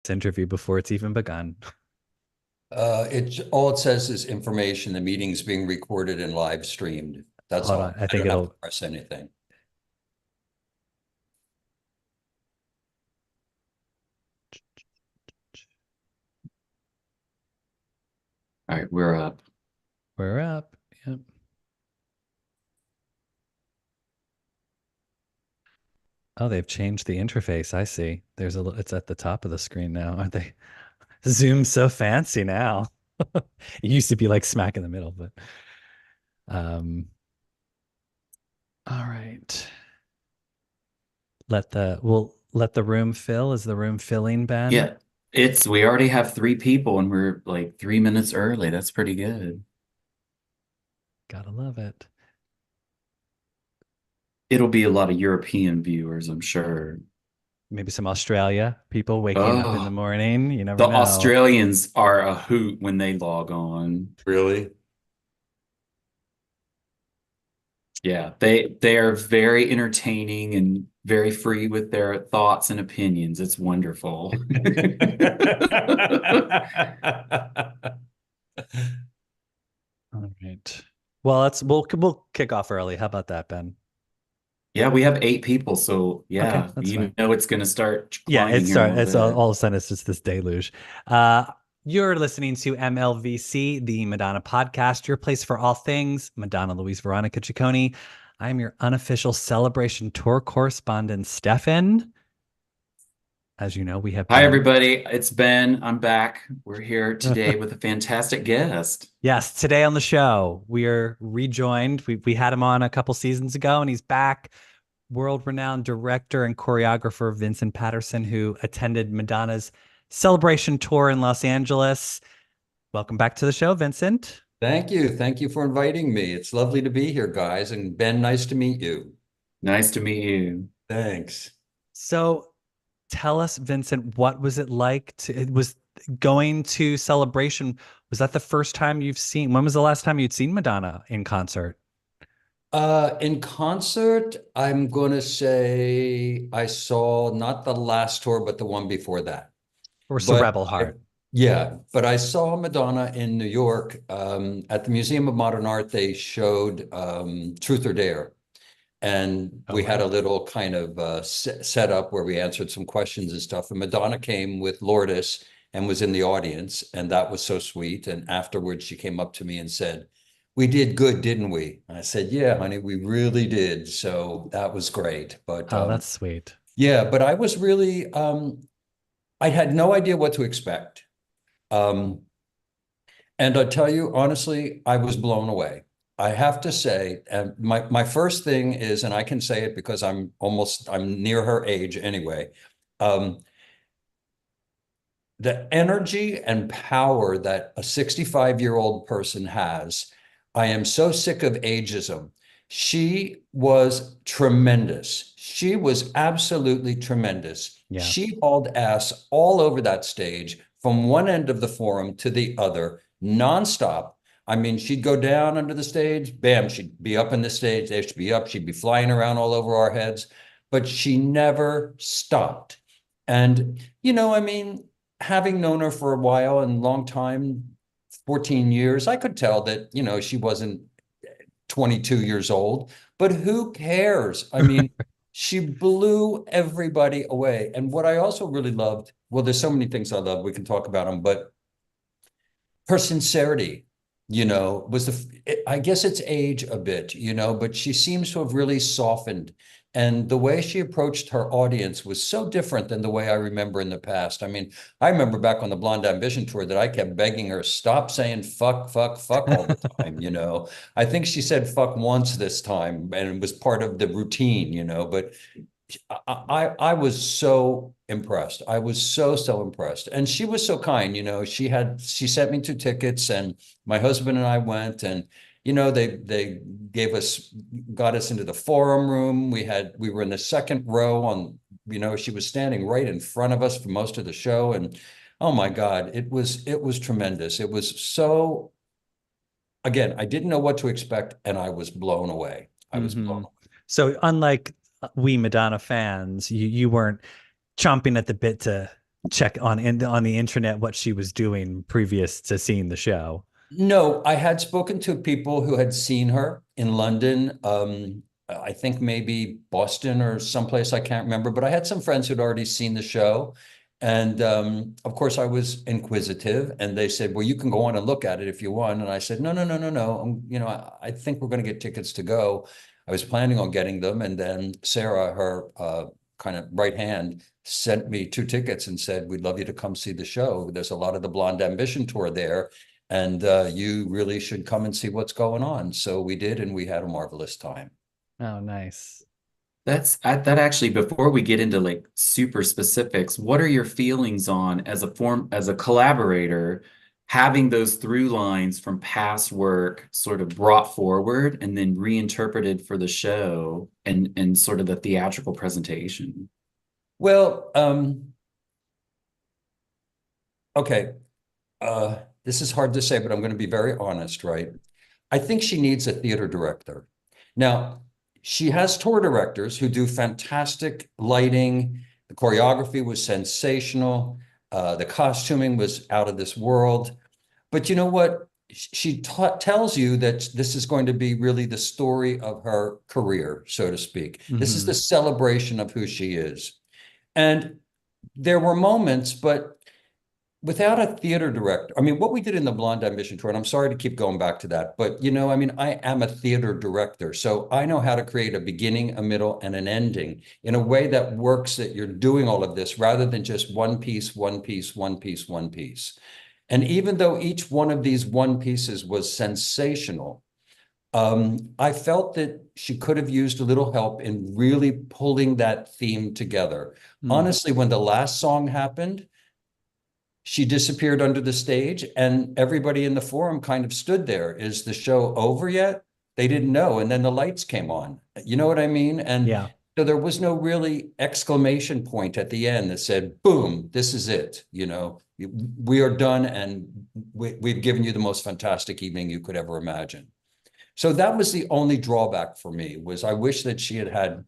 this interview before it's even begun. All it says is information. The meeting's being recorded and live streamed. That's Hold on. all. I I think don't have to it'll. press anything. All right, we're up. We're up. Yep. Oh, they've changed the interface. I see. It's at the top of the screen now, aren't they? Zoom's so fancy now. It used to be like smack in the middle, but um, all right. We'll let the room fill. Is the room filling, Ben? Yeah, we already have three people and we're like 3 minutes early. That's pretty good. Gotta love it. It'll be a lot of European viewers, I'm sure. Maybe some Australia people waking up in the Oh, morning. You the never know. Australians are a hoot when they log on. Really? Yeah, they are very entertaining and very free with their thoughts and opinions. It's wonderful. All right. Well, we'll kick off early. How about that, Ben? Yeah, we have 8 people, so Okay, yeah, that's you fine. know it's going to start Yeah, climbing here in a little it's bit. all of a sudden it's just this deluge. Uh, you're listening to MLVC, the Madonna podcast, your place for all things Madonna, Louise Veronica Ciccone. I'm your unofficial celebration tour correspondent, Stefan. As you know, we have Hi, Ben. everybody. It's Ben. I'm back. We're here today with a fantastic guest. Yes, today on the show, we are rejoined. We had him on a couple seasons ago, and he's back. World-renowned director and choreographer Vincent Paterson, who attended Madonna's celebration tour in Los Angeles. Welcome back to the show, Vincent. Thank you. Thank you for inviting me. It's lovely to be here, guys. And Ben, nice to meet you. Nice to meet you. Thanks. So tell us, Vincent, what was it like it was going to celebration? Was that the first time when was the last time you'd seen Madonna in concert? In concert, I'm going to say I saw not the last tour, but the one before that. Or But Rebel Heart? yeah, but I saw Madonna in New York at the Museum of Modern Art. They showed Truth or Dare. And Oh, we had a wow. little kind of set up where we answered some questions and stuff. And Madonna came with Lourdes and was in the audience. And that was so sweet. And afterwards, she came up to me and said, "We did good, didn't we?" And I said, "Yeah, honey, we really did." So that was great. But Oh, that's sweet. yeah, but I was really, I had no idea what to expect. Um, and I tell you, honestly, I was blown away. I have to say, and my first thing is, and I can say it because I'm near her age anyway. Um, the energy and power that a 65-year-old person has, I am so sick of ageism. She was tremendous. She was absolutely tremendous. Yeah. She hauled ass all over that stage from one end of the forum to the other, nonstop. I mean, she'd go down under the stage, bam, she'd be up in the stage, there she'd be up, she'd be flying around all over our heads, but she never stopped. And, I mean, having known her for a while and long time, 14 years, I could tell that, she wasn't 22 years old, but who cares? I mean, she blew everybody away. And what I also really loved, well, there's so many things I love, we can talk about them, but her sincerity, was I guess it's age a bit, but she seems to have really softened. And the way she approached her audience was so different than the way I remember in the past. I mean, I remember back on the Blonde Ambition tour that I kept begging her, stop saying fuck, fuck, fuck all the time. I think she said fuck once this time, and it was part of the routine, but I was so impressed. I was so impressed. And she was so kind, she sent me 2 tickets and my husband and I went and they got us into the forum room. We were in the second row she was standing right in front of us for most of the show. And oh my God, it was tremendous. It was so, again, I didn't know what to expect and I was blown away. I was blown Hmm. So unlike we Madonna fans, you weren't chomping at the bit to check on the internet what she was doing previous to seeing the show? No, I had spoken to people who had seen her in London. I think maybe Boston or someplace, I can't remember, but I had some friends who'd already seen the show. And of course, I was inquisitive, and they said, "Well, you can go on and look at it if you want." And I said, "No, no, no, no, no. I think we're going to get tickets to go." I was planning on getting them, and then Sarah, her kind of right hand, sent me 2 tickets and said, "We'd love you to come see the show. There's a lot of the Blonde Ambition tour there, and you really should come and see what's going on." So we did, and we had a marvelous time. Oh, nice. That actually, before we get into like super specifics, what are your feelings on as a collaborator, having those through lines from past work sort of brought forward and then reinterpreted for the show and sort of the theatrical presentation? Well, okay. This is hard to say, but I'm going to be very honest, right? I think she needs a theater director. Now, she has tour directors who do fantastic lighting. The choreography was sensational. The costuming was out of this world. But you know what? She tells you that this is going to be really the story of her career, so to speak. This is the celebration of who she is. And there were moments, but without a theater director, I mean, what we did in the Blonde Ambition tour, and I'm sorry to keep going back to that, but I mean, I am a theater director, so I know how to create a beginning, a middle, and an ending in a way that works, that you're doing all of this rather than just one piece, one piece, one piece, one piece. And even though each one of these one pieces was sensational, I felt that she could have used a little help in really pulling that theme together. Honestly, when the last song happened, she disappeared under the stage, and everybody in the forum kind of stood there. Is the show over yet? They didn't know. And then the lights came on. You know what I mean? And Yeah. so there was no really exclamation point at the end that said, boom, this is it. We are done, and we've given you the most fantastic evening you could ever imagine. So that was the only drawback for me, was I wish that she had,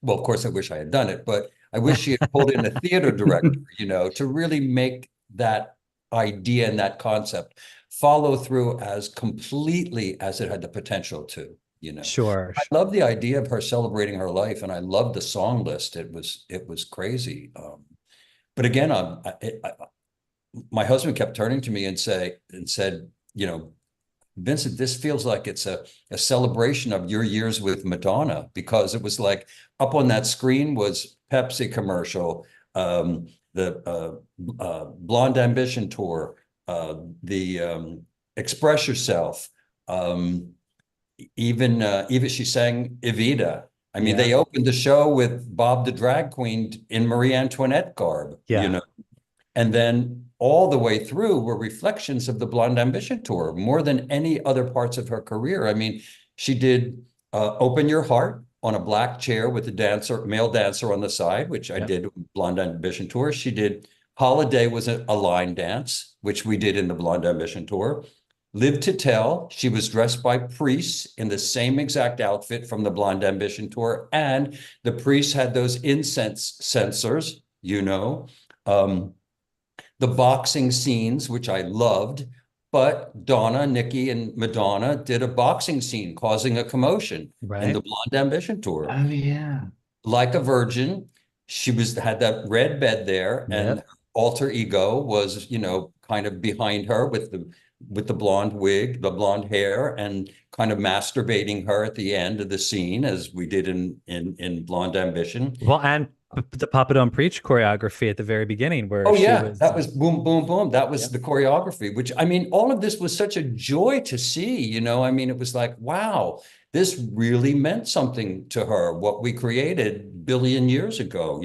well, of course, I wish I had done it, but I wish she had pulled in a theater director, to really make that idea and that concept follow through as completely as it had the potential to, Sure. I love the idea of her celebrating her life, and I love the song list. It was crazy. But again, my husband kept turning to me and said, "Vincent, this feels like it's a celebration of your years with Madonna," because it was like up on that screen was Pepsi commercial, the Blonde Ambition tour, the Express Yourself, even she sang Evita. I mean, they opened the show with Bob the drag queen in Marie Antoinette garb, and then all the way through were reflections of the Blonde Ambition tour, more than any other parts of her career. I mean, she did Open Your Heart on a black chair with a male dancer on the side, which I did with Blonde Ambition tour. She did Holiday, was a line dance, which we did in the Blonde Ambition tour. Live to Tell, she was dressed by priests in the same exact outfit from the Blonde Ambition tour. And the priests had those incense censers, the boxing scenes, which I loved, but Donna, Nikki, and Madonna did a boxing scene causing a commotion in the Blonde Ambition tour. Oh, yeah. Like a virgin, she had that red bed there, and alter ego was, kind of behind her with the blonde wig, the blonde hair, and kind of masturbating her at the end of the scene, as we did in Blonde Ambition. Well, and the Papa Don't Preach choreography at the very beginning, where that was boom, boom, boom. That was the choreography, which, I mean, all of this was such a joy to see, I mean, it was like, wow, this really meant something to her, what we created billion years ago,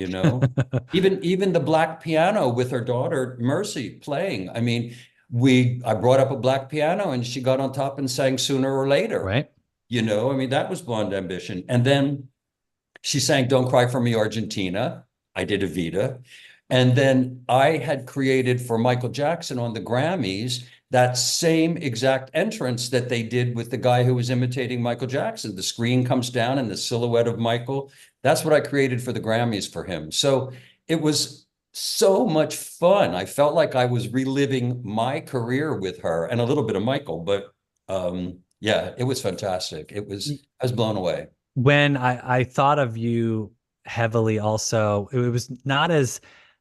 even the black piano with her daughter, Mercy, playing. I mean, I brought up a black piano and she got on top and sang Sooner or Later. Right. I mean, that was Blonde Ambition. And then she sang Don't Cry for Me, Argentina. I did Evita. And then I had created for Michael Jackson on the Grammys that same exact entrance that they did with the guy who was imitating Michael Jackson. The screen comes down and the silhouette of Michael. That's what I created for the Grammys for him. So it was so much fun. I felt like I was reliving my career with her and a little bit of Michael, but yeah, it was fantastic. I was blown away. When I thought of you heavily also, it was not as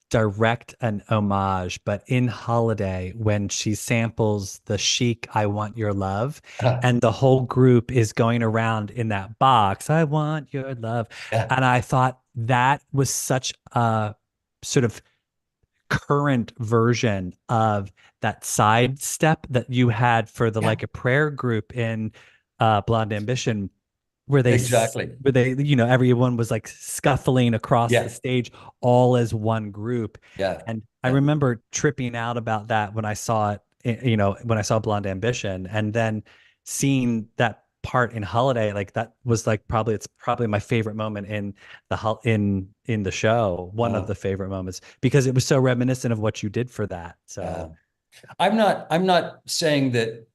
direct an homage, but in Holiday, when she samples the Chic I Want Your Love, and the whole group is going around in that box, I want your love. Yeah, And I thought that was such a sort of current version of that sidestep that you had for the yeah, Like a Prayer group in Blonde Ambition, exactly. where they, you know, everyone was like scuffling across the Yeah, stage all as one group. yeah, And I yeah. remember tripping out about that when I saw it, you know, when I saw Blonde Ambition, and then seeing that part in Holiday, like that was like it's probably my favorite moment in in the show, one of Uh, the favorite moments, because it was so reminiscent of what you did for that. yeah. So I'm not saying that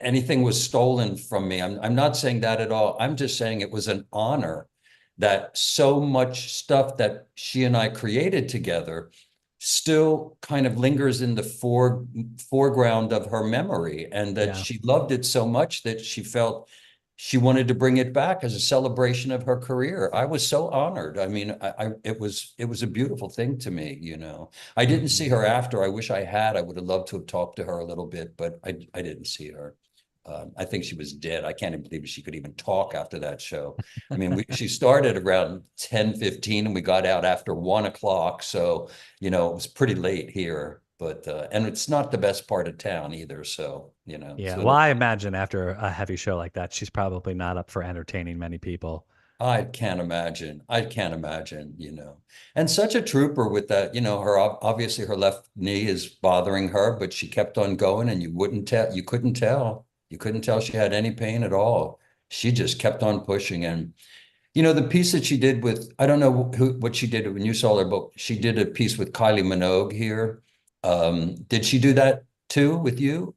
anything was stolen from me. I'm not saying that at all. I'm just saying it was an honor that so much stuff that she and I created together still kind of lingers in the foreground of her memory, and that yeah. she loved it so much that she felt she wanted to bring it back as a celebration of her career. I was so honored. I mean, it was a beautiful thing to me, you know. I didn't see Mhm. her after. I wish I had. I would have loved to have talked to her a little bit, but I didn't see her. I think she was dead. I can't even believe she could even talk after that show. I mean, she started around 10:15 and we got out after 1 o'clock. So, you know, it was pretty late here, but, and it's not the best part of town either. So, you know, Yeah. Well, so I imagine after a heavy show like that, she's probably not up for entertaining many people. I can't imagine. I can't imagine, you know. And such a trooper with that, you know, obviously her left knee is bothering her, but she kept on going and you couldn't tell. You couldn't tell she had any pain at all. She just kept on pushing. And, you know, the piece that she did with, I don't know what she did when you saw her, but she did a piece with Kylie Minogue here. Did she do that too with you?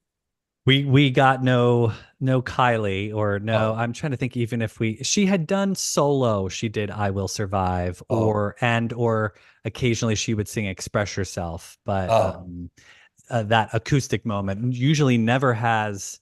We got no Kylie, or no, Oh, I'm trying to think, even if she had done solo, she did I Will Survive, oh, or occasionally she would sing Express Yourself, but oh. that acoustic moment usually never has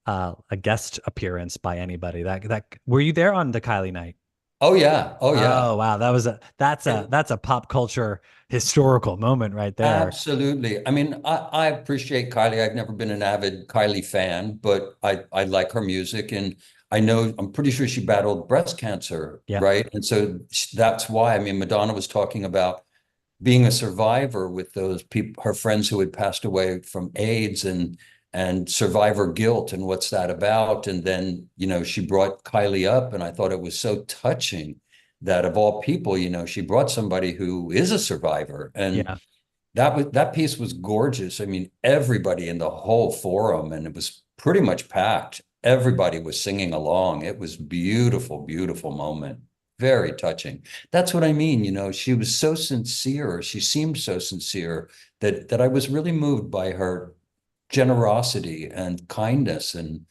a guest appearance by anybody. That were you there on the Kylie night? Oh yeah. Oh yeah. Oh wow, that's a pop culture historical moment right there. Absolutely. I mean, I appreciate Kylie. I've never been an avid Kylie fan, but I like her music. And I'm pretty sure she battled breast cancer, Yeah. right? And so that's why, I mean, Madonna was talking about being a survivor with those people, her friends who had passed away from AIDS, and survivor guilt, and what's that about? And then, you know, she brought Kylie up, and I thought it was so touching that of all people, you know, she brought somebody who is a survivor. And Yeah. that piece was gorgeous. I mean, everybody in the whole forum, and it was pretty much packed. Everybody was singing along. It was beautiful, beautiful moment. Very touching. That's what I mean. You know, she was so sincere. She seemed so sincere that I was really moved by her generosity and kindness. And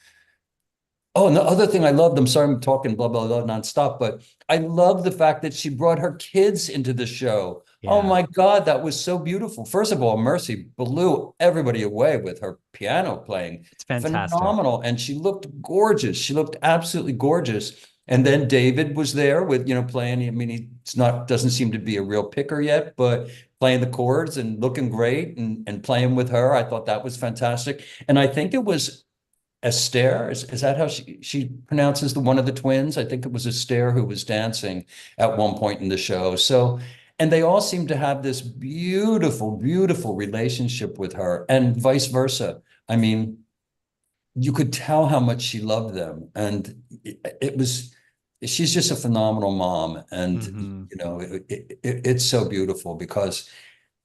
oh, and the other thing I loved, I'm sorry I'm talking blah, blah, blah nonstop, but I love the fact that she brought her kids into the show. Oh Yeah. my God, that was so beautiful. First of all, Mercy blew everybody away with her piano playing. It's fantastic. Phenomenal. And she looked gorgeous. She looked absolutely gorgeous. And then David was there with, you know, playing. I mean, doesn't seem to be a real picker yet, but playing the chords and looking great, and playing with her. I thought that was fantastic. And I think it was Esther, is that how she pronounces the one of the twins? I think it was Esther who was dancing at one point in the show. So, and they all seem to have this beautiful, beautiful relationship with her, and vice versa. I mean, you could tell how much she loved them, and it was. She's just a phenomenal mom, and Hmm. you know, it's so beautiful because,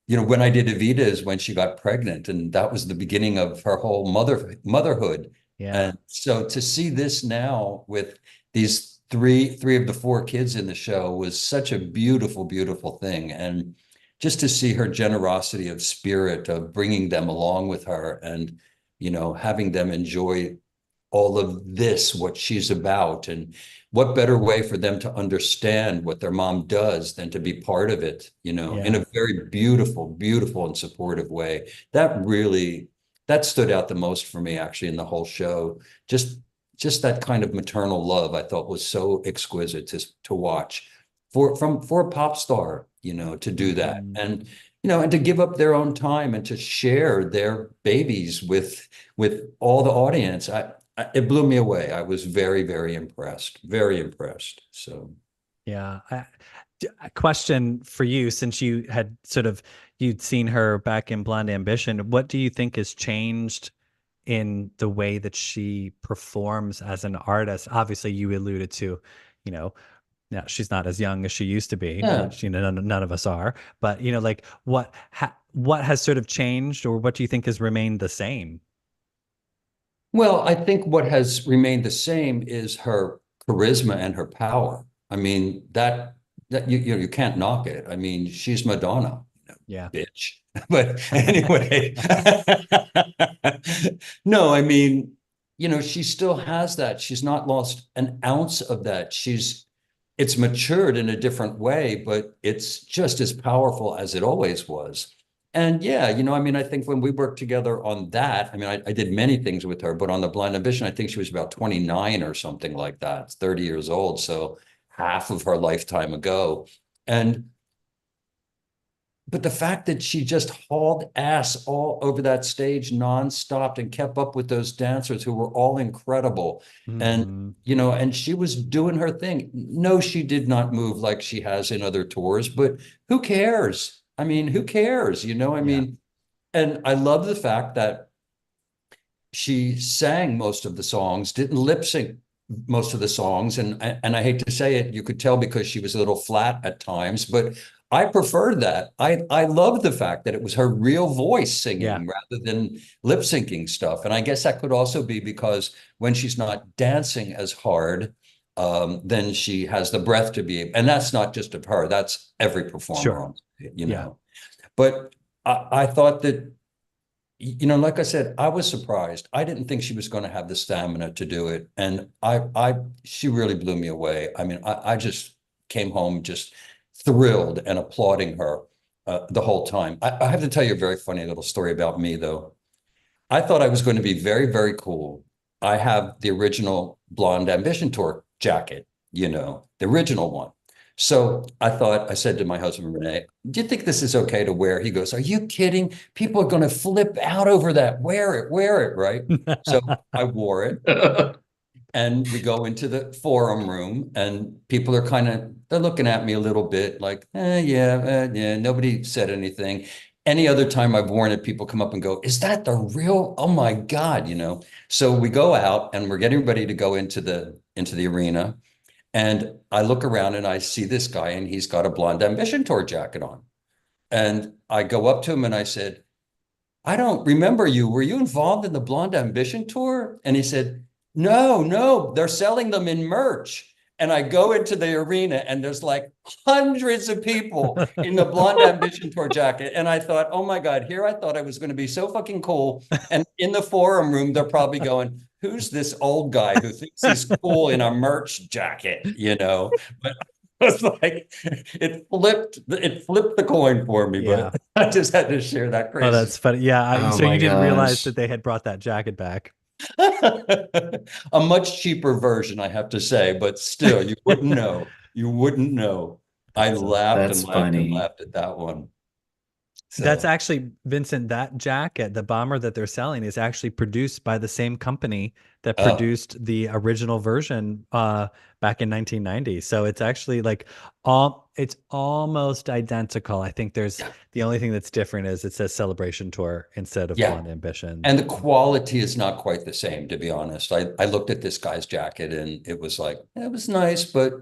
you know, when I did Evita is when she got pregnant, and that was the beginning of her whole motherhood. Yeah. And so to see this now with these three of the four kids in the show was such a beautiful, beautiful thing. And just to see her generosity of spirit of bringing them along with her, and, you know, having them enjoy all of this, what she's about. And what better way for them to understand what their mom does than to be part of it, you know, in Yeah. a very beautiful, beautiful and supportive way. That stood out the most for me actually in the whole show. Just that kind of maternal love I thought was so exquisite to watch for a pop star, you know, to do that. Mhm. And you know, and to give up their own time and to share their babies with all the audience. It blew me away. I was very, very impressed. Very impressed. So Yeah. A question for you, since you had you'd seen her back in Blonde Ambition, what do you think has changed in the way that she performs as an artist? Obviously, you alluded to, you know, now she's not as young as she used to be, yeah. which, you know, none of us are. But, you know, like what has sort of changed, or what do you think has remained the same? Well, I think what has remained the same is her charisma and her power. I mean, that you know, you can't knock it. I mean, she's Madonna, Yeah, bitch. But anyway, no, I mean, you know, she still has that. She's not lost an ounce of that. It's matured in a different way, but it's just as powerful as it always was. And yeah, you know, I mean, I think when we worked together on that, I mean, I did many things with her, but on the Blind Ambition, I think she was about 29 or something like that, 30 years old. So half of her lifetime ago. And but the fact that she just hauled ass all over that stage nonstop and kept up with those dancers who were all incredible. And, hmm you know, and she was doing her thing. No, she did not move like she has in other tours, but who cares? I mean, who cares? You know, I yeah, mean, and I love the fact that she sang most of the songs, didn't lip sync most of the songs, and I hate to say it, you could tell because she was a little flat at times, but I preferred that. I love the fact that it was her real voice yeah, singing rather than lip syncing stuff. And I guess that could also be because when she's not dancing as hard, then she has the breath to be, and that's not just of her, that's every performer sure, on, you yeah, know. But I thought that, you know, like I said, I was surprised. I didn't think she was going to have the stamina to do it. And she really blew me away. I mean, I just came home just thrilled and applauding her the whole time. I have to tell you a very funny little story about me, though. I thought I was going to be very, very cool. I have the original Blonde Ambition Tour jacket, you know, the original one. So I said to my husband, Renee, do you think this is okay to wear? He goes, are you kidding? People are going to flip out over that. Wear it, right? So I wore it. And we go into the forum room and people are they're looking at me a little bit like, yeah. Nobody said anything. Any other time I've worn it, people come up and go, is that the real? Oh my God, you know? So we go out and we're getting ready to go into the arena. And I look around and I see this guy and he's got a Blonde Ambition Tour jacket on. And I go up to him and I said, I don't remember you. Were you involved in the Blonde Ambition Tour? And he said, no, they're selling them in merch. And I go into the arena and there's like hundreds of people in the Blonde Ambition Tour jacket. And I thought, oh my God, here I thought I was going to be so fucking cool. And in the forum room, they're probably going, who's this old guy who thinks he's cool in a merch jacket, you know? But was like it flipped the coin for me, yeah. but I just had to share that Oh, crazy. that's funny. Yeah. Oh So you my didn't realize gosh. that they had brought that jacket back. A much cheaper version, I have to say, but still, you wouldn't know. You wouldn't know. I That's laughed and That's laughed and funny. laughed at that one. That's So, actually, Vincent, that jacket, the bomber that they're selling, is actually produced by the same company that uh, produced the original version back in 1990. So it's actually like it's almost identical. I think there's yeah, the only thing that's different is it says Celebration Tour instead of yeah. Blonde Ambition. And the quality is not quite the same, to be honest. I looked at this guy's jacket and it was like, it was nice, but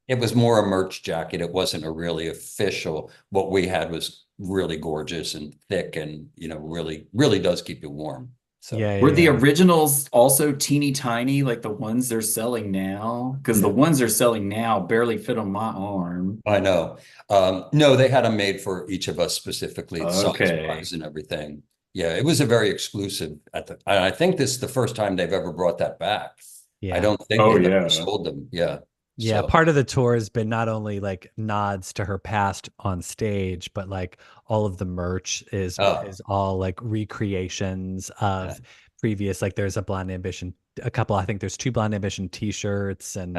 it was more a merch jacket. It wasn't a really official. What we had was really gorgeous and thick and, you know, really, really does keep you warm. Yeah, So, Were yeah, the yeah. originals also teeny tiny like the ones they're selling now? Because the no, ones they're selling now barely fit on my arm. I know. No, they had them made for each of us specifically, size Okay. wise and everything. Yeah, it was a very exclusive and I think this is the first time they've ever brought that back. I Yeah. don't think Oh they've ever yeah. sold them. Yeah. Yeah, So, part of the tour has been not only like nods to her past on stage, but like all of the merch oh, is all like recreations yeah, of previous, like there's a Blonde Ambition, a couple, I think there's two Blonde Ambition t-shirts and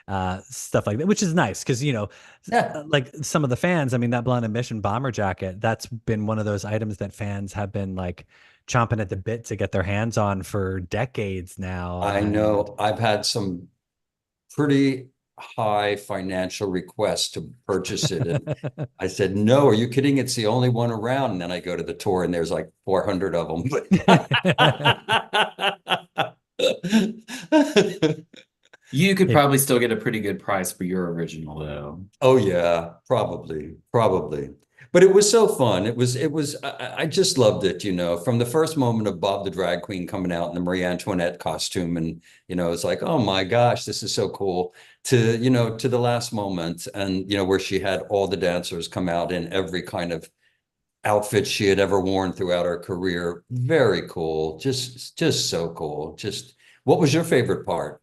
yeah, stuff like that, which is nice because yeah. like some of the fans, I mean that Blonde Ambition bomber jacket, that's been one of those items that fans have been like chomping at the bit to get their hands on for decades now. I And know I've had some pretty high financial requests to purchase it. And I said, no, are you kidding? It's the only one around. And then I go to the tour and there's like 400 of them. You could If probably still get a pretty good price for your original though. Oh yeah, probably, probably. But it was so fun. I just loved it, from the first moment of Bob the Drag Queen coming out in the Marie Antoinette costume. And, it's like, oh my gosh, this is so cool to the last moment. And, where she had all the dancers come out in every kind of outfit she had ever worn throughout her career. Very cool. Just so cool. What was your favorite part?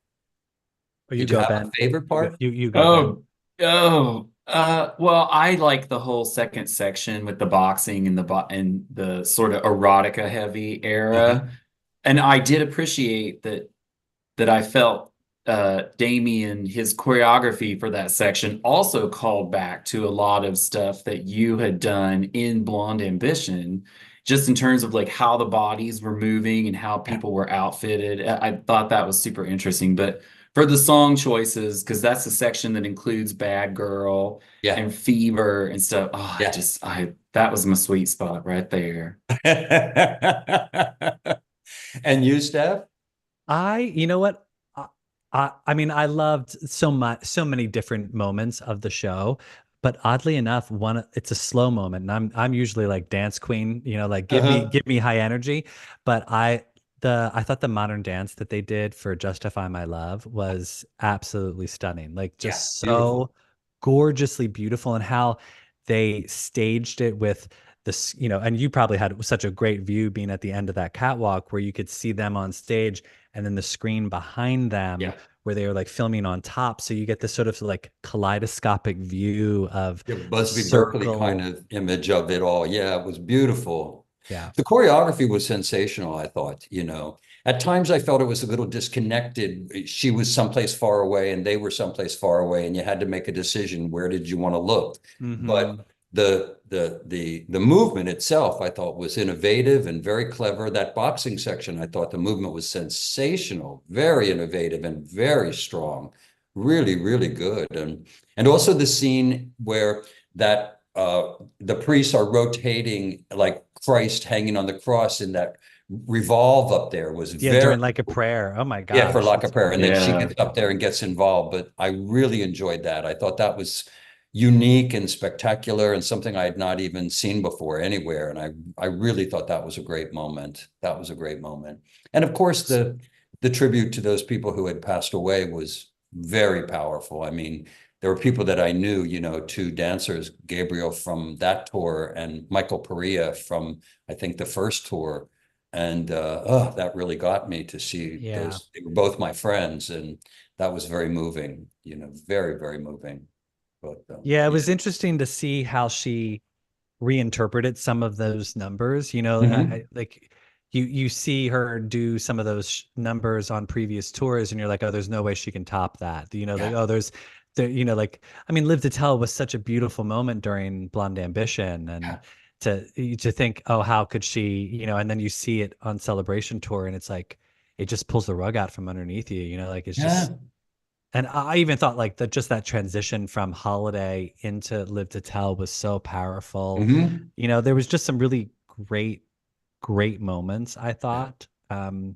you Did you go, have a Ben. favorite part? You go, Ben. Oh, well, I like the whole second section with the boxing and the sort of erotica heavy era. Uh-huh. And I did appreciate that I felt Damien, his choreography for that section also called back to a lot of stuff that you had done in Blonde Ambition, just in terms of like how the bodies were moving and how people were outfitted. I thought that was super interesting. But for the song choices, because that's the section that includes Bad Girl Yeah. and Fever and stuff. Oh, Yeah. that was my sweet spot right there. And you, Steph? You know what? I mean, I loved so many different moments of the show, but oddly enough, it's a slow moment, and I'm usually like dance queen, like Uh-huh. give me high energy, but I thought the modern dance that they did for Justify My Love was absolutely stunning, like Yeah, just beautiful. so gorgeously beautiful, and how they staged it with this, and you probably had such a great view being at the end of that catwalk where you could see them on stage and then the screen behind them Yeah. where they were like filming on top. So you get this sort of like kaleidoscopic view of Yeah, the Busby Berkeley kind circle. of image of it all. Yeah, it was beautiful. Yeah. The choreography was sensational, I thought. At times I felt it was a little disconnected. She was someplace far away and they were someplace far away, and you had to make a decision, where did you want to look? Hmm. But the movement itself, I thought, was innovative and very clever. That boxing section, I thought the movement was sensational, very innovative and very strong. Really, really good. And also the scene where the priests are rotating like Christ hanging on the cross in that revolve up there was Yeah, very during like a cool. prayer. Oh my Yeah, for gosh, like a that's prayer. And then she Yeah. gets up there and gets involved. But I really enjoyed that. I thought that was unique and spectacular and something I had not even seen before anywhere. And I really thought that was a great moment. That was a great moment. And of course, the tribute to those people who had passed away was very powerful. I mean, there were people that I knew, two dancers, Gabriel from that tour and Michael Perea from, I think, the first tour. And oh, that really got me to see yeah. those. They were both my friends, and that was very moving, very, very moving. But Yeah, it yeah. was interesting to see how she reinterpreted some of those numbers. Mhm. Like you see her do some of those numbers on previous tours, and you're like, oh, there's no way she can top that. Like, Yeah. oh, like, I mean, Live to Tell was such a beautiful moment during Blonde Ambition, and Yeah. to think, oh, how could she, and then you see it on Celebration Tour, and it's like it just pulls the rug out from underneath you. Like it's just. Yeah. And I even thought like that transition from Holiday into Live to Tell was so powerful. Hmm. There was just some really great moments, I Yeah. thought. But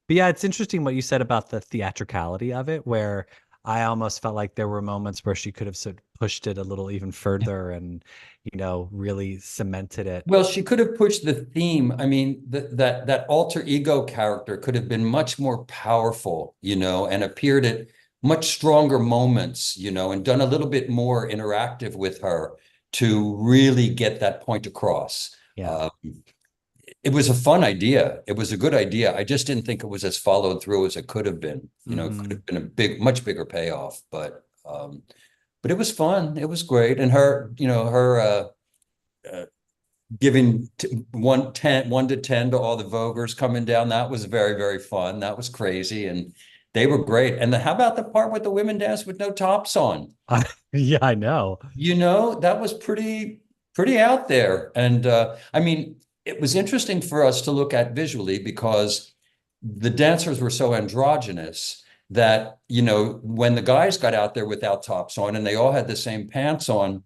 yeah, it's interesting what you said about the theatricality of it, where I almost felt like there were moments where she could have sort of pushed it a little even further and, really cemented it. Well, she could have pushed the theme. I mean, that alter ego character could have been much more powerful, and appeared at much stronger moments, and done a little bit more interactive with her to really get that point across. Yeah. Uh, it was a fun idea. It was a good idea. I just didn't think it was as followed through as it could have been. You know, it could have been a much bigger payoff, but it was fun. It was great. And her, you know, her giving 1 to 10 to all the Vogers coming down, that was very, very fun. That was crazy. And they were great. And how about the part with the women dance with no tops on? Yeah, I know. You know, that was pretty out there. And I mean, it was interesting for us to look at visually because the dancers were so androgynous that, you know, when the guys got out there without tops on and they all had the same pants on,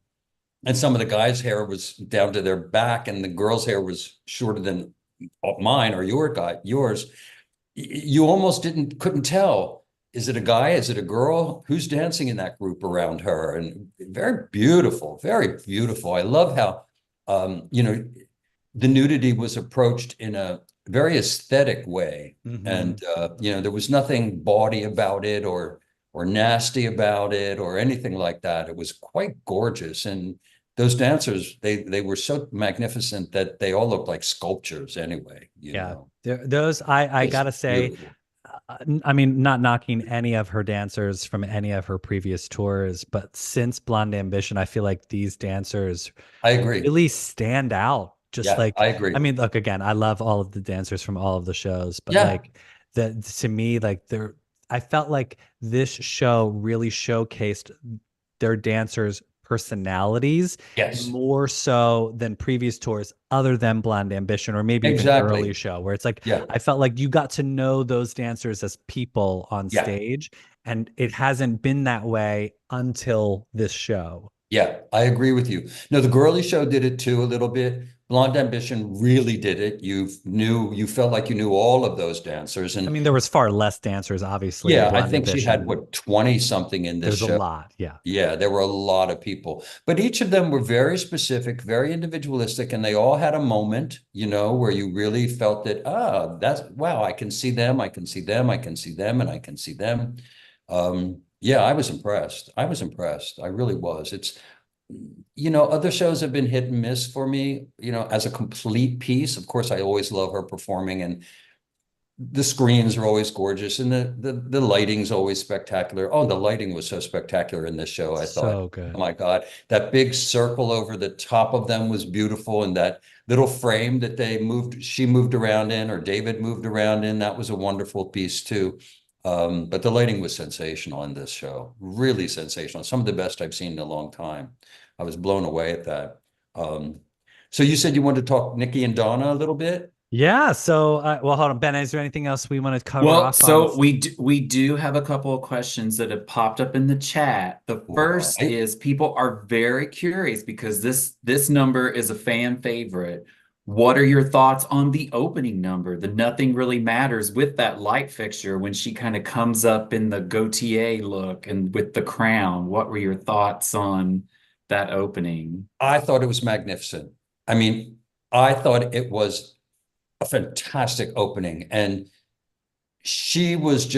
and some of the guys' hair was down to their back and the girls' hair was shorter than mine or yours, you almost couldn't tell. Is it a guy? Is it a girl? Who's dancing in that group around her? And very beautiful, very beautiful. I love how, you know, the nudity was approached in a very aesthetic way. And, you know, there was nothing bawdy about it or nasty about it or anything like that. It was quite gorgeous. And those dancers, they were so magnificent that they all looked like sculptures anyway. You know? Those, I gotta say, beautiful. I mean, not knocking any of her dancers from any of her previous tours, but since Blonde Ambition, I feel like these dancers I agree. really stand out. Just Yeah, like, I agree. I mean, look, again, I love all of the dancers from all of the shows, but Yeah. like to me, like I felt like this show really showcased their dancers' personalities Yes. more so than previous tours other than Blonde Ambition or maybe even Exactly. early show where it's like, Yeah. I felt like you got to know those dancers as people on Yeah. stage, and it hasn't been that way until this show. Yeah, I agree with you. No, the girly show did it too a little bit. Blonde Ambition really did it. You felt like you knew all of those dancers. And I mean, there was far less dancers, obviously, in yeah, I Blonde think she had Ambition. what, 20 something in this There's a show. lot, yeah. Yeah, there were a lot of people, but each of them were very specific, very individualistic, and they all had a moment, you know, where you really felt that, that's, wow, I can see them, I can see them, I can see them, and I can see them. Yeah, I was impressed. I was impressed. I really was. It's, you know, other shows have been hit and miss for me, you know, as a complete piece. Of course, I always love her performing, and the screens are always gorgeous, and the lighting's always spectacular. Oh, the lighting was so spectacular in this show. I thought, So good. oh my God, that big circle over the top of them was beautiful, and that little frame that she moved around in, or David moved around in, that was a wonderful piece too. But the lighting was sensational in this show, really sensational. Some of the best I've seen in a long time. I was blown away at that. So you said you wanted to talk Nikki and Donna a little bit? Yeah. So, well, hold on, Ben. Is there anything else we want to cover Well, off so on? we do have a couple of questions that have popped up in the chat. The first Right. is people are very curious because this number is a fan favorite. What are your thoughts on the opening number? The Nothing Really Matters with that light fixture when she kind of comes up in the Gautier look and with the crown. What were your thoughts on that opening? I thought it was magnificent. I mean, I thought it was a fantastic opening, and she was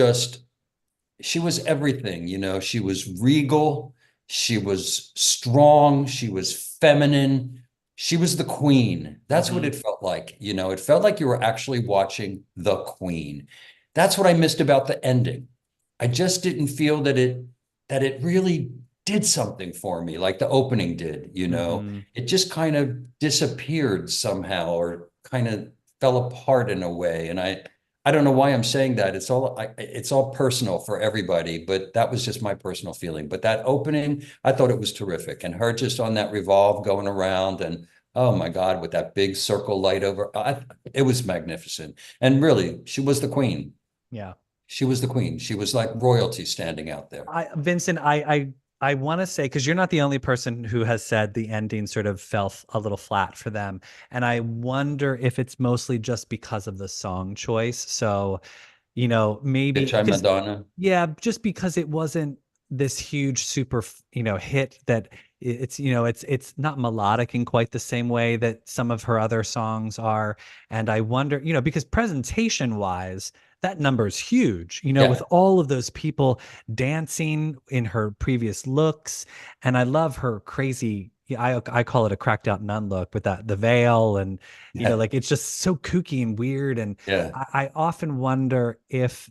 everything, you know. She was regal, she was strong, she was feminine, she was the queen. That's what it felt like, you know. It felt like you were actually watching the queen. That's what I missed about the ending. I just didn't feel that it really did something for me like the opening did, you know. It just kind of disappeared somehow, or kind of fell apart in a way. And I don't know why I'm saying that. It's all personal for everybody, but that was just my personal feeling. But that opening, I thought it was terrific. And her just on that revolve going around, and oh my God, with that big circle light over, it was magnificent. And really, she was the queen. Yeah. She was the queen. She was like royalty standing out there. Vincent, I want to say, because you're not the only person who has said the ending sort of fell a little flat for them. And I wonder if it's mostly just because of the song choice. So, you know, maybe, Bitch, I'm Madonna. yeah, just because it wasn't this huge super, you know, hit that it's, you know, it's not melodic in quite the same way that some of her other songs are. And I wonder, you know, because presentation wise, that number is huge, you know, Yeah. with all of those people dancing in her previous looks. And I love her crazy yeah, I call it a cracked out nun look with the veil, and like it's just so kooky and weird. And Yeah. I often wonder if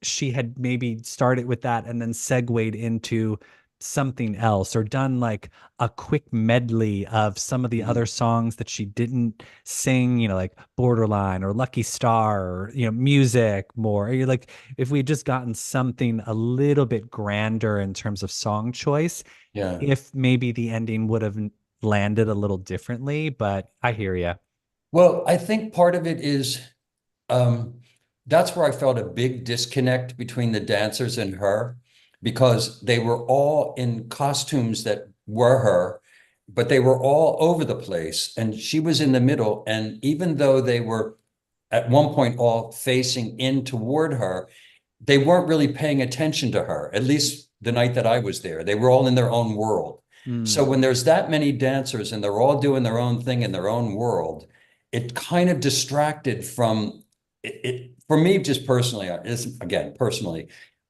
she had maybe started with that and then segued into something else, or done like a quick medley of some of the Mhm. other songs that she didn't sing, like Borderline or Lucky Star, or Music more. You're like, if we had just gotten something a little bit grander in terms of song choice, Yeah. if maybe the ending would have landed a little differently. But I hear you. Well, I think part of it is um, that's where I felt a big disconnect between the dancers and her, because they were all in costumes that were her, but they were all over the place. And she was in the middle. And even though they were at one point all facing in toward her, they weren't really paying attention to her, at least the night that I was there. They were all in their own world. So Mm. when there's that many dancers and they're all doing their own thing in their own world, it kind of distracted from it. For me, just personally, again, personally,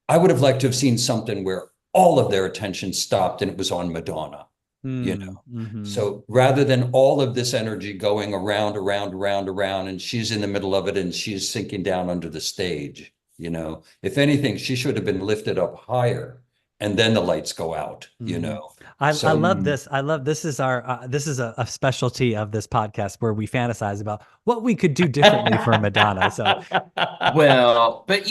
I would have liked to have seen something where all of their attention stopped and it was on Madonna, you know. Mm. Hmm. So rather than all of this energy going around, around, around, around, and she's in the middle of it and she's sinking down under the stage, if anything, she should have been lifted up higher and then the lights go out, Hmm. I So, love this. I love this is our this is a specialty of this podcast where we fantasize about what we could do differently for Madonna. So Well, but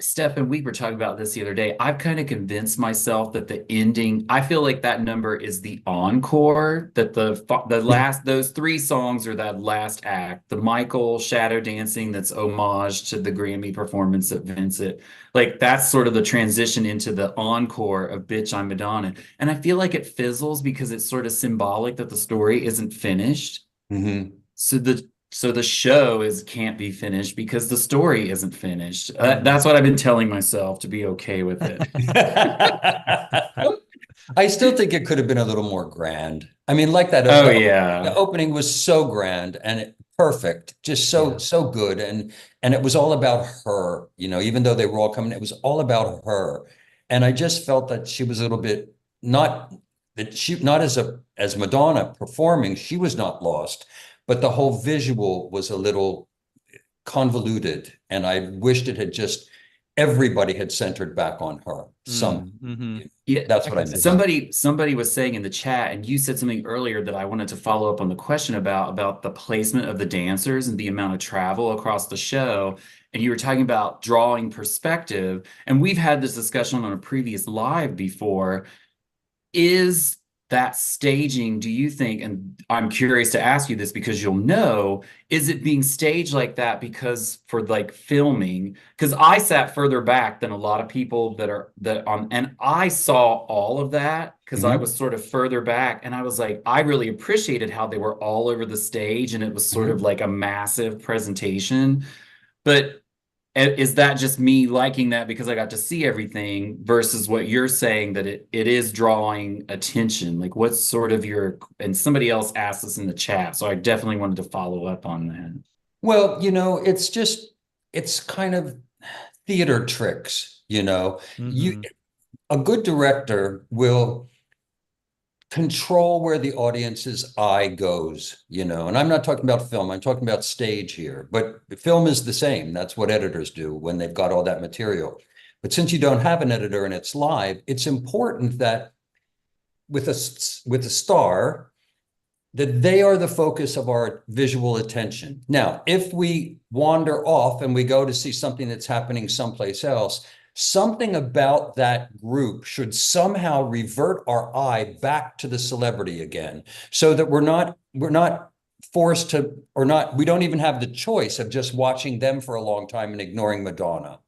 Stefan, we were talking about this the other day. I've kind of convinced myself that the ending, I feel like that number is the encore, that the yeah. last, those three songs are that last act. The Michael shadow dancing, that's homage to the Grammy performance of Vincent. Like that's sort of the transition into the encore of Bitch, I'm Madonna. And I feel like it fizzles because it's sort of symbolic that the story isn't finished. Mhm. So the show can't be finished because the story isn't finished. mm. That's what I've been telling myself to be okay with it. I still think it could have been a little more grand. I mean, like that, Oh the yeah. opening was so grand and perfect, just so Yeah. so good, and it was all about her. Even though they were all coming, it was all about her, and I just felt that she was a little bit not that she not as Madonna performing, she was not lost, but the whole visual was a little convoluted, and I wished it had just everybody had centered back on her. Mm. Hmm. Yeah, That's I what I can see that. missed. somebody was saying in the chat, and you said something earlier that I wanted to follow up on the question about the placement of the dancers and the amount of travel across the show. And you were talking about drawing perspective, and we've had this discussion on a previous live before. Is that staging, do you think, and I'm curious to ask you this because you'll know, is it being staged like that because for like filming? Because I sat further back than a lot of people and I saw all of that because I Mhm. was sort of further back, and I was like, I really appreciated how they were all over the stage and it was sort of Mhm. like a massive presentation. But is that just me liking that because I got to see everything versus what you're saying that it is drawing attention? Like what's sort of and somebody else asked this in the chat, so I definitely wanted to follow up on that. Well, it's kind of theater tricks, You Hmm. a good director will control where the audience's eye goes, and I'm not talking about film, I'm talking about stage here, but film is the same. That's what editors do when they've got all that material. But since you don't have an editor and it's live, it's important that with a star, that they are the focus of our visual attention. Now, if we wander off and we go to see something that's happening someplace else, something about that group should somehow revert our eye back to the celebrity again, so that we're not forced to, or not, we don't even have the choice of just watching them for a long time and ignoring Madonna.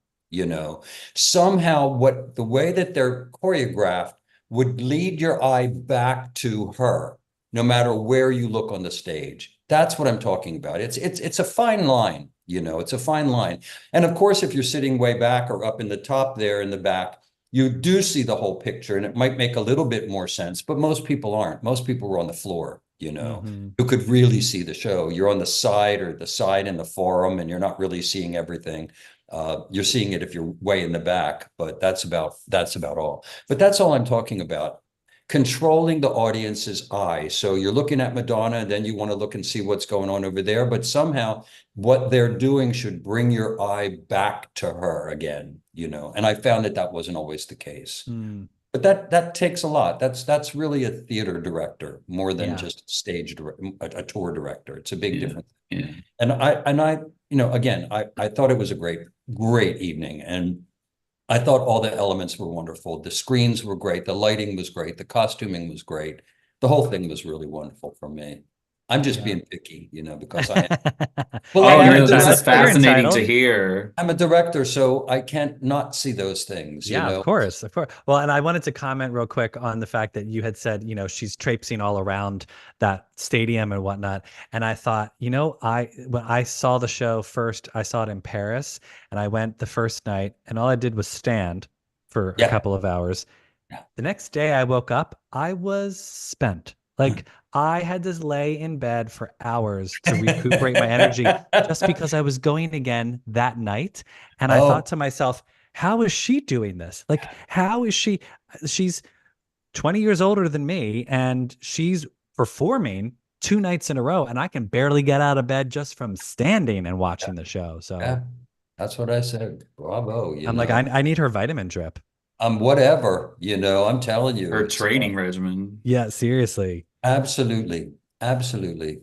Somehow the way that they're choreographed would lead your eye back to her, no matter where you look on the stage. That's what I'm talking about. It's a fine line, it's a fine line. And of course, if you're sitting way back or up in the top there in the back, you do see the whole picture and it might make a little bit more sense, but most people aren't. Most people were on the floor, Hmm. who could really see the show. You're on the side or the side in the forum and you're not really seeing everything. You're seeing it if you're way in the back, but that's about all. But that's all I'm talking about. controlling the audience's eye. So you're looking at Madonna, and then you want to look and see what's going on over there. But somehow what they're doing should bring your eye back to her again, you know. And I found that that wasn't always the case. Mm, But that takes a lot. That's really a theater director more than yeah. just a tour director. It's a big difference. Yeah. And I, you know, again, I thought it was a great evening. And I thought all the elements were wonderful. The screens were great. The lighting was great. The costuming was great. The whole thing was really wonderful for me. I'm just being picky, you know, because I well, Oh, am a no, this is director. fascinating to hear. I'm a director, so I can't not see those things, you Yeah, know. of course, of course. Well, and I wanted to comment real quick on the fact that you had said, you know, she's traipsing all around that stadium and whatnot. And I thought, you know, when I saw the show first, I saw it in Paris, and I went the first night, and all I did was stand for a Yeah. couple of hours. Yeah. The next day I woke up, I was spent. Like I had to lay in bed for hours to recuperate my energy just because I was going again that night. And I thought to myself, how is she doing this? Like, how is she's 20 years older than me, and she's performing 2 nights in a row, and I can barely get out of bed just from standing and watching the show. So Yeah, that's what I said. Bravo, you I'm know. like, I need her vitamin drip. Whatever, you know, I'm telling you. Her It's training regimen. Yeah, seriously. absolutely, absolutely.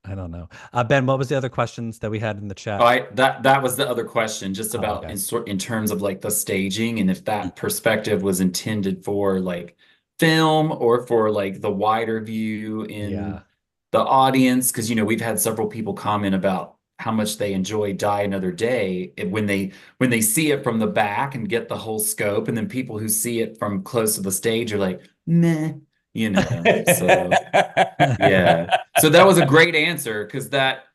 I don't know. Ben, what was the other questions that we had in the chat? Oh, that was the other question, just about okay. in terms of like the staging, and if that perspective was intended for like film or for like the wider view in Yeah. the audience. Because you know, we've had several people comment about how much they enjoy Die Another Day when they see it from the back and get the whole scope, and then people who see it from close to the stage are like, meh, you know. So yeah. So that was a great answer, because that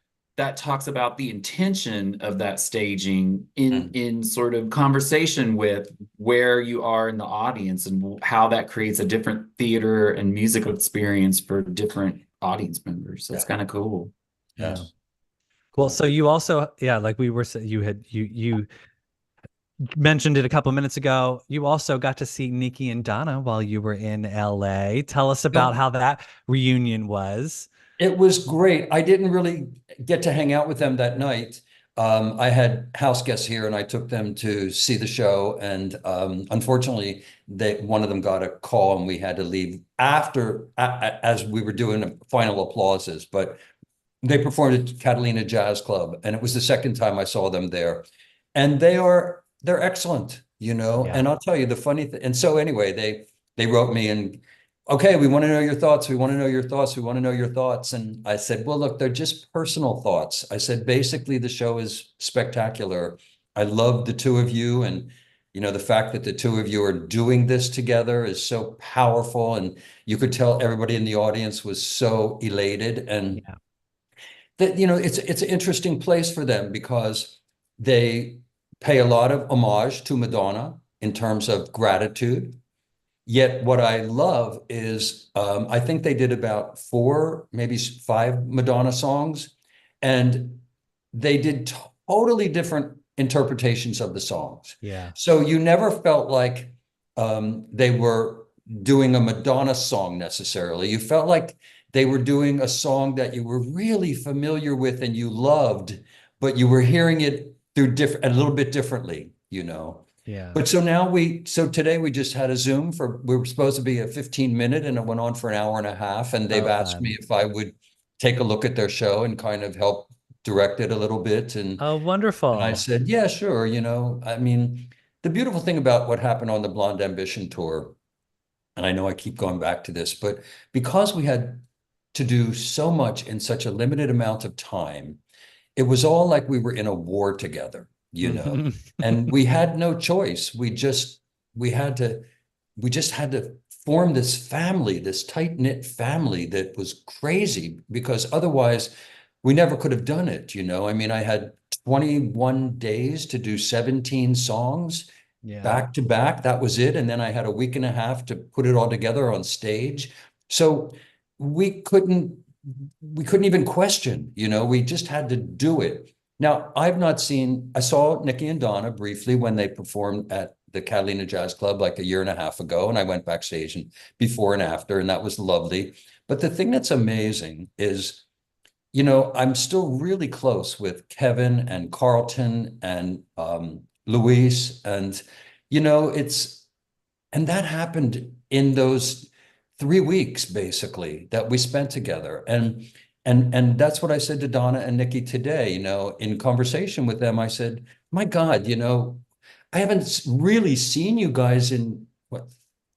talks about the intention of that staging in sort of conversation with where you are in the audience, and how that creates a different theater and musical experience for different audience members. That's kind of cool. Yeah. Yes. Well, so you also, yeah, like we were, you mentioned it a couple minutes ago. You also got to see Nikki and Donna while you were in LA. Tell us about how that reunion was. It was great. I didn't really get to hang out with them that night. I had house guests here, and I took them to see the show. And unfortunately, one of them got a call, and we had to leave after as we were doing final applauses. But they performed at Catalina Jazz Club, and it was the second time I saw them there. And they're excellent, you know. Yeah. And I'll tell you the funny thing. And so anyway, they wrote me and, okay, we want to know your thoughts. We want to know your thoughts. We want to know your thoughts. And I said, well, look, they're just personal thoughts. I said, basically, the show is spectacular. I love the two of you. And, you know, the fact that the two of you are doing this together is so powerful. And you could tell everybody in the audience was so elated. And Yeah. that, you know, it's an interesting place for them, because they pay a lot of homage to Madonna in terms of gratitude. Yet what I love is I think they did about 4, maybe 5 Madonna songs, and they did totally different interpretations of the songs. Yeah. So you never felt like they were doing a Madonna song necessarily. You felt like they were doing a song that you were really familiar with and you loved, but you were hearing it through a little bit differently, you know. Yeah. But so today we just had a Zoom we were supposed to be a 15-minute, and it went on for an hour and a half. And they've asked me if I would take a look at their show and kind of help direct it a little bit. And Oh, wonderful. I said, yeah, sure. You know, I mean, the beautiful thing about what happened on the Blonde Ambition tour, and I know I keep going back to this, but because we had to do so much in such a limited amount of time, it was all like we were in a war together, you know, and we had no choice. We just had to form this family, this tight-knit family that was crazy, because otherwise we never could have done it. You know, I mean, I had 21 days to do 17 songs back to back. That was it. And then I had a week and a half to put it all together on stage. So we couldn't even question, you know, we just had to do it. Now, I saw Nikki and Donna briefly when they performed at the Catalina Jazz Club like a year and a half ago, and I went backstage and before and after, and that was lovely. But the thing that's amazing is, you know, I'm still really close with Kevin and Carlton and Luis, and you know, and that happened in those 3 weeks basically that we spent together. And that's what I said to Donna and Nikki today, you know, in conversation with them. I said, my God, you know, I haven't really seen you guys in what,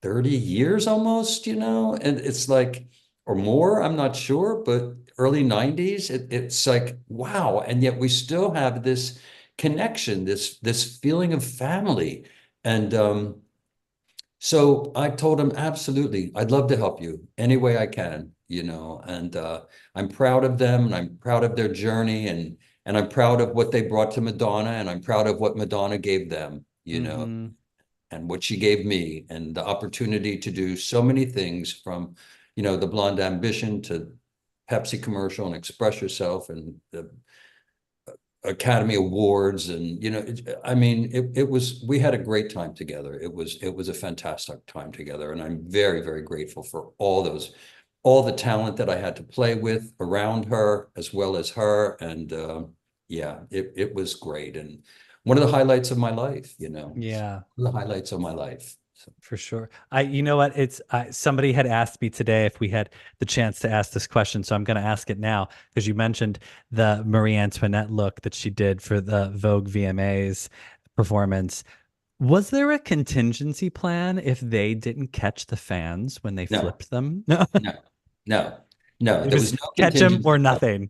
30 years almost, you know, and it's like, or more, I'm not sure, but early 90s, it's like, wow. And yet we still have this connection, this feeling of family. And so I told him, absolutely, I'd love to help you any way I can, you know, and I'm proud of them, and I'm proud of their journey, and I'm proud of what they brought to Madonna, and I'm proud of what Madonna gave them, you know, Mm-hmm. and what she gave me, and the opportunity to do so many things, from, you know, the Blonde Ambition to Pepsi commercial and Express Yourself and the Academy Awards. And, you know, I mean, it was, we had a great time together. It was a fantastic time together. And I'm very, very grateful for all the talent that I had to play with around her, as well as her. And yeah, it was great. And one of the highlights of my life, you know, Yeah. one of the highlights of my life. So, For sure. You know what? Somebody had asked me today if we had the chance to ask this question, so I'm going to ask it now, because you mentioned the Marie Antoinette look that she did for the Vogue VMAs performance. Was there a contingency plan if they didn't catch the fans when they no, flipped them? No, no, no, no, it there was was no catch them contingency. or nothing.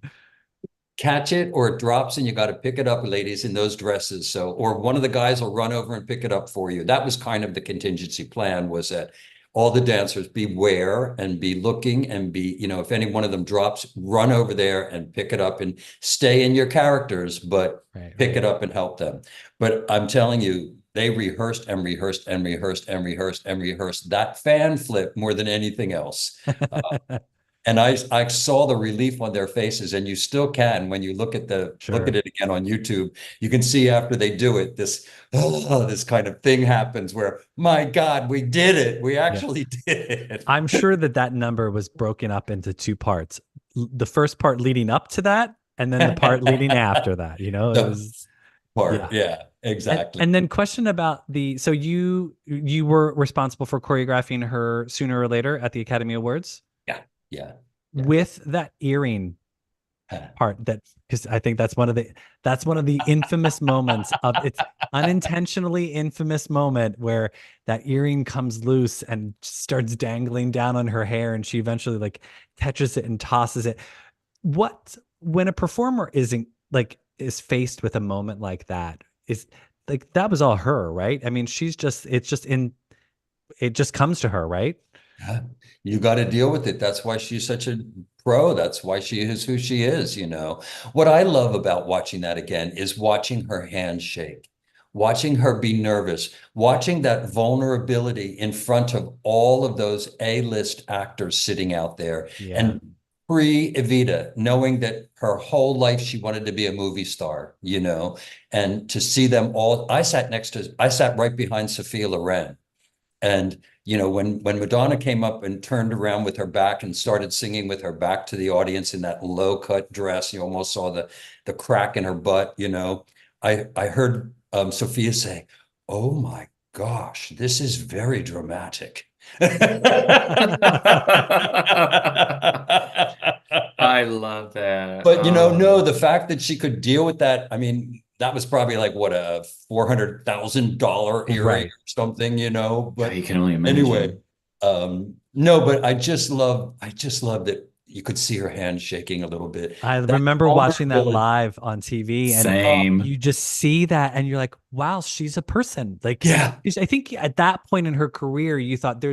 Catch it or it drops, and you got to pick it up, ladies, in those dresses. So, or one of the guys will run over and pick it up for you. That was kind of the contingency plan, was that all the dancers beware and be looking and be, you know, if any one of them drops, run over there and pick it up and stay in your characters, but Right, pick it right. up and help them. But I'm telling you, they rehearsed and rehearsed and rehearsed and rehearsed and rehearsed that fan flip more than anything else. And I saw the relief on their faces, and you still can, when you look at Sure. it again on YouTube, you can see after they do it, this this kind of thing happens where, my God, we did it. We Yeah. actually did it. I'm sure that number was broken up into two parts. The first part leading up to that, and then the part leading after that. You know, it The was, part, yeah. yeah, exactly. And then question about so you were responsible for choreographing her sooner or later at the Academy Awards Yeah, yeah, yeah. with that earring part, that because I think that's one of the infamous moments of it's unintentionally infamous moment where that earring comes loose and starts dangling down on her hair, and she eventually like catches it and tosses it. What, when a performer is faced with a moment like that, is like, that was all her, right? I mean, it just comes to her, right? Yeah, you got to deal with it. That's why she's such a pro. That's why she is who she is, you know. What I love about watching that again is watching her hands shake, watching her be nervous, watching that vulnerability in front of all of those A-list actors sitting out there. Yeah. And pre-Evita, knowing that her whole life she wanted to be a movie star, you know, and to see them all. I sat right behind Sophia Loren. And, you know, when Madonna came up and turned around with her back and started singing with her back to the audience in that low cut dress, you almost saw the crack in her butt, you know. I heard Sophia say, "Oh my gosh, this is very dramatic." I love that. But, you know, no, Oh, the fact that she could deal with that, I mean, that was probably like what, a $400,000 earring Right. or something, you know. yeah, But you can only anyway, imagine. no, but I just love that you could see her hand shaking a little bit. I That remember watching that vulnerability. live on TV, and Oh, Same. you just see that and you're like, wow, she's a person. Like, yeah, I think at that point in her career, you thought,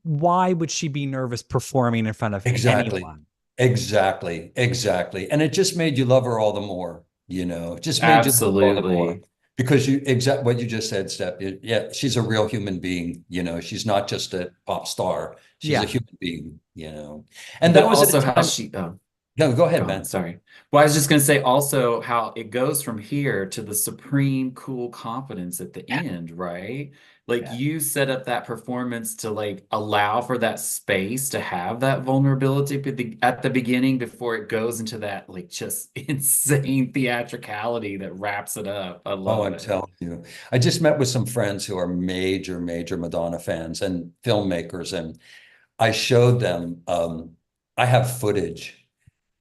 why would she be nervous performing in front of exactly. anyone? Exactly. Exactly. And it just made you love her all the more, you know, it just made you love her all the more. Absolutely. Because what you just said, Steph. Yeah, she's a real human being, you know, she's not just a pop star. She's a Yeah. human being, you know. And But that was at also a how time. she, oh, No, go ahead, Go on, man. sorry. Well, I was just going to say also how it goes from here to the supreme cool confidence at the Yeah. end, right? Like Yeah. you set up that performance to like allow for that space to have that vulnerability at the beginning before it goes into that like just insane theatricality that wraps it up. I Oh, love I'm it. telling you. I just met with some friends who are major, major Madonna fans and filmmakers, and I showed them I have footage,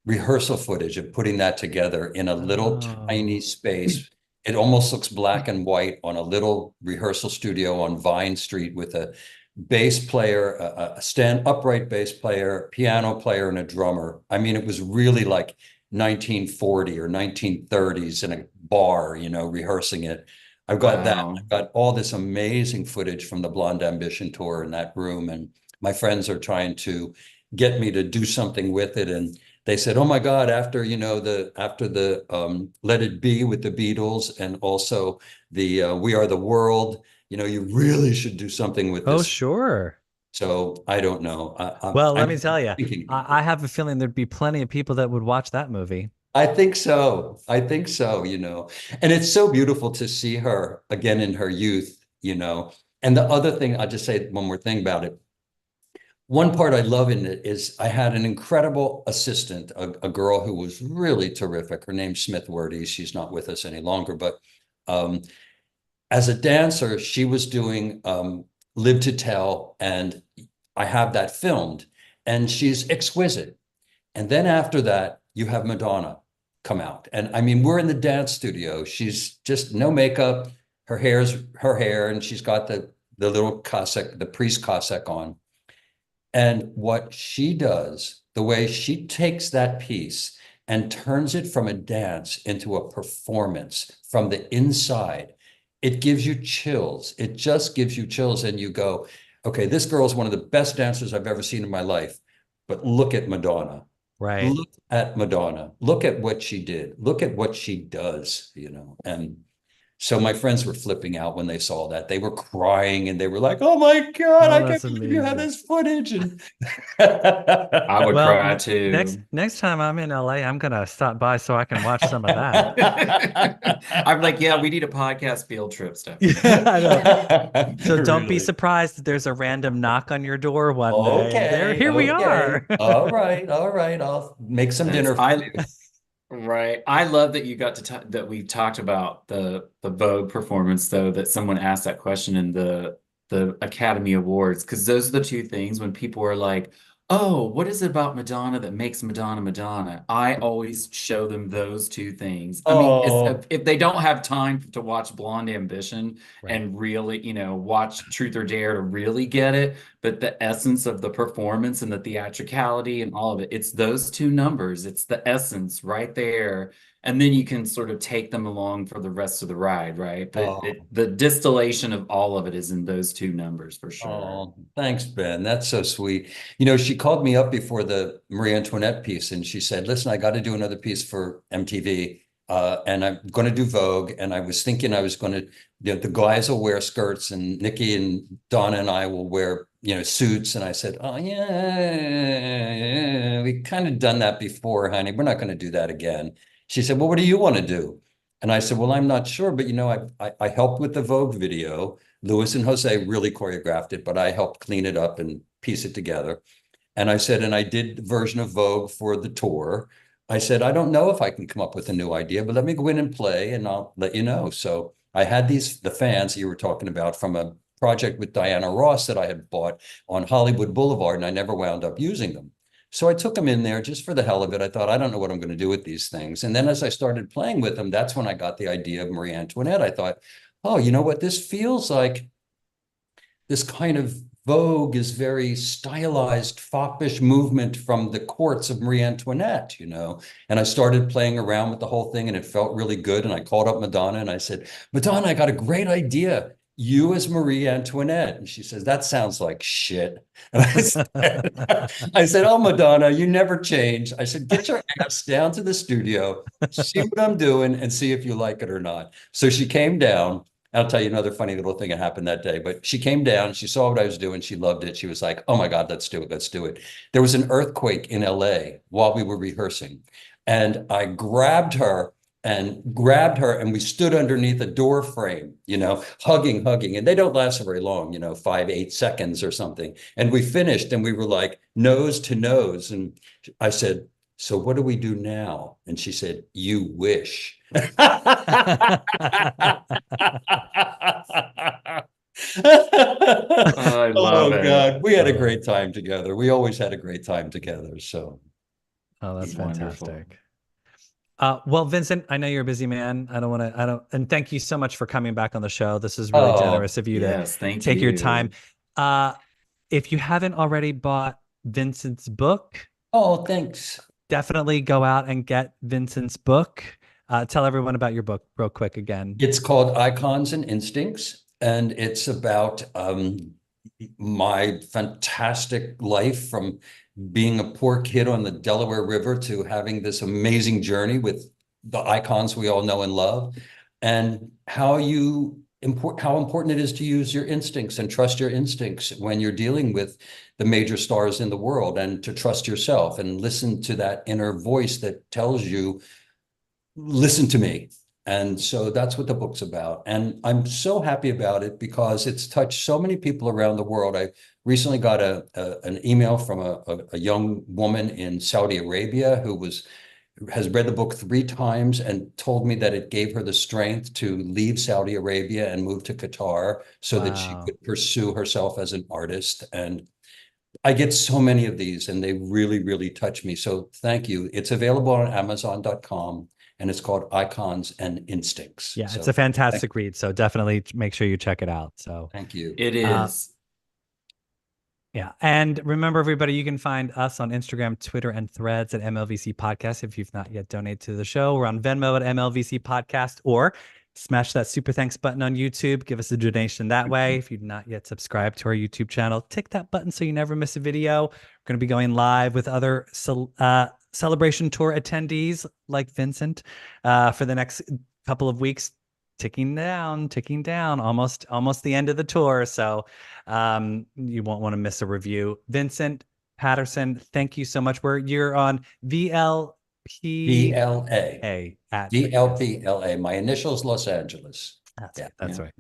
rehearsal footage of putting that together in a little tiny Oh, space. It almost looks black and white on a little rehearsal studio on Vine Street with a bass player, a stand upright bass player, piano player, and a drummer. I mean, it was really like 1940 or 1930s in a bar, rehearsing it. I've got that. Wow. I've got all this amazing footage from the Blonde Ambition tour in that room, and my friends are trying to get me to do something with it. And they said, "Oh my God!" After the Let It Be with the Beatles, and also the We Are the World, you really should do something with oh, this. sure. So I don't know. Well, let I'm me tell you, thinking about I it. have a feeling there'd be plenty of people that would watch that movie. I think so. I think so. And it's so beautiful to see her again in her youth. And the other thing, I'll just say one more thing about it. One part I love in it is I had an incredible assistant, a girl who was really terrific. Her name's Smith Wordy. She's not with us any longer, but um, as a dancer, she was doing Live to Tell, and I have that filmed, and she's exquisite. And then after that, you have Madonna come out. And I mean, we're in the dance studio. She's just no makeup, her hair's her hair, and she's got the little cassock, the priest cassock on. And what she does, the way she takes that piece and turns it from a dance into a performance from the inside, it gives you chills. It just gives you chills. And you go, okay, this girl is one of the best dancers I've ever seen in my life. But look at Madonna. Right. Look at Madonna. Look at what she did. Look at what she does. And so my friends were flipping out when they saw that. They were crying and they were like, "Oh my God, Oh, I can't that's believe you have amazing. this footage." And I would Well, cry next too. next time I'm in LA, I'm gonna stop by so I can watch some of that. I'm like, yeah, we need a podcast field trip, Stephanie. Yeah, I know. So don't be Really. surprised if there's a random knock on your door one day and there Okay, here we okay. are. All right, all right. I'll make some That's dinner for I you. Right. I love that you got to talk that we talked about the Vogue performance though, that someone asked that question in the Academy Awards, because those are the two things when people are like, "Oh, what is it about Madonna that makes Madonna Madonna?" I always show them those two things. I mean, it's, Oh, if they don't have time to watch Blonde Ambition Right. and really, watch Truth or Dare to really get it, but the essence of the performance and the theatricality and all of it, it's those two numbers. It's the essence right there. And then you can sort of take them along for the rest of the ride, right? But oh. the distillation of all of it is in those two numbers for sure. Oh, thanks, Ben. That's so sweet. She called me up before the Marie Antoinette piece and she said, "Listen, I got to do another piece for MTV. And I'm going to do Vogue. And I was thinking I was going to, the guys will wear skirts and Nikki and Donna and I will wear, suits." And I said, "Oh, yeah, we kind of done that before, honey. We're not going to do that again." She said, "Well, what do you want to do?" And I said, "Well, I'm not sure, but I helped with the Vogue video. Louis and Jose really choreographed it, but I helped clean it up and piece it together." And I said, "And I did the version of Vogue for the tour." I said, "I don't know if I can come up with a new idea, but let me go in and play and I'll let you know." So I had the fans you were talking about from a project with Diana Ross that I had bought on Hollywood Boulevard, and I never wound up using them. So I took them in there just for the hell of it. I thought, I don't know what I'm going to do with these things. And then as I started playing with them, that's when I got the idea of Marie Antoinette. I thought, oh, you know what? This feels like this kind of Vogue is very stylized, foppish movement from the courts of Marie Antoinette. And I started playing around with the whole thing and it felt really good. And I called up Madonna and I said, "Madonna, I got a great idea. You as Marie Antoinette." And she says, "That sounds like shit." And I said, "Oh, Madonna, you never change." I said, "Get your ass down to the studio, see what I'm doing and see if you like it or not." So she came down. I'll tell you another funny little thing that happened that day. But she came down, she saw what I was doing, she loved it. She was like, "Oh my God, let's do it, let's do it." There was an earthquake in LA while we were rehearsing. And I grabbed her and we stood underneath a door frame, hugging. And they don't last very long, 5, 8 seconds or something. And we finished and we were like nose to nose. And I said, "So what do we do now?" And she said, "You wish." I love Oh it. God, we had a great time together. We always had a great time together. So Oh, that's Wonderful. fantastic. Well, Vincent, I know you're a busy man. And thank you so much for coming back on the show. This is really oh generous of you to Yes, thank take your you. time. If you haven't already bought Vincent's book, thanks. definitely go out and get Vincent's book. Tell everyone about your book real quick again. It's called Icons and Instincts, and it's about my fantastic life from being a poor kid on the Delaware River to having this amazing journey with the icons we all know and love, and how important it is to use your instincts and trust your instincts when you're dealing with the major stars in the world, and to trust yourself and listen to that inner voice that tells you, "Listen to me." And so that's what the book's about. And I'm so happy about it because it's touched so many people around the world. I recently got an email from a young woman in Saudi Arabia who has read the book 3 times and told me that it gave her the strength to leave Saudi Arabia and move to Qatar so that she Wow. could pursue herself as an artist. And I get so many of these and they really, really touch me. So thank you. It's available on Amazon.com. And it's called Icons and Instincts. Yeah, So it's a fantastic read. So definitely make sure you check it out. So thank you. It is. yeah. And remember, everybody, you can find us on Instagram, Twitter, and Threads at MLVC Podcast. If you've not yet donated to the show, we're on Venmo at MLVC Podcast, or smash that super thanks button on YouTube. Give us a donation that way. If you've not yet subscribed to our YouTube channel, tick that button so you never miss a video. We're going to be going live with other celebration tour attendees like Vincent for the next couple of weeks, ticking down, almost the end of the tour. So you won't want to miss a review. Vincent Paterson, thank you so much. You're on VLPLA. At VLPLA. My initials, Los Angeles. That's right.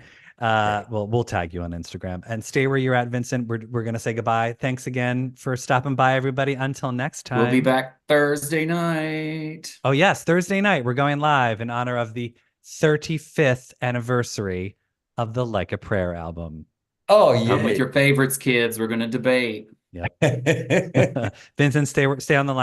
Well, we'll tag you on Instagram, and stay where you're at, Vincent. We're gonna say goodbye. Thanks again for stopping by, everybody. Until next time. We'll be back Thursday night. Oh yes, Thursday night. We're going live in honor of the 35th anniversary of the Like a Prayer album. Oh yeah. Come with your favorites, kids. We're gonna debate. Yeah. Vincent, stay on the line.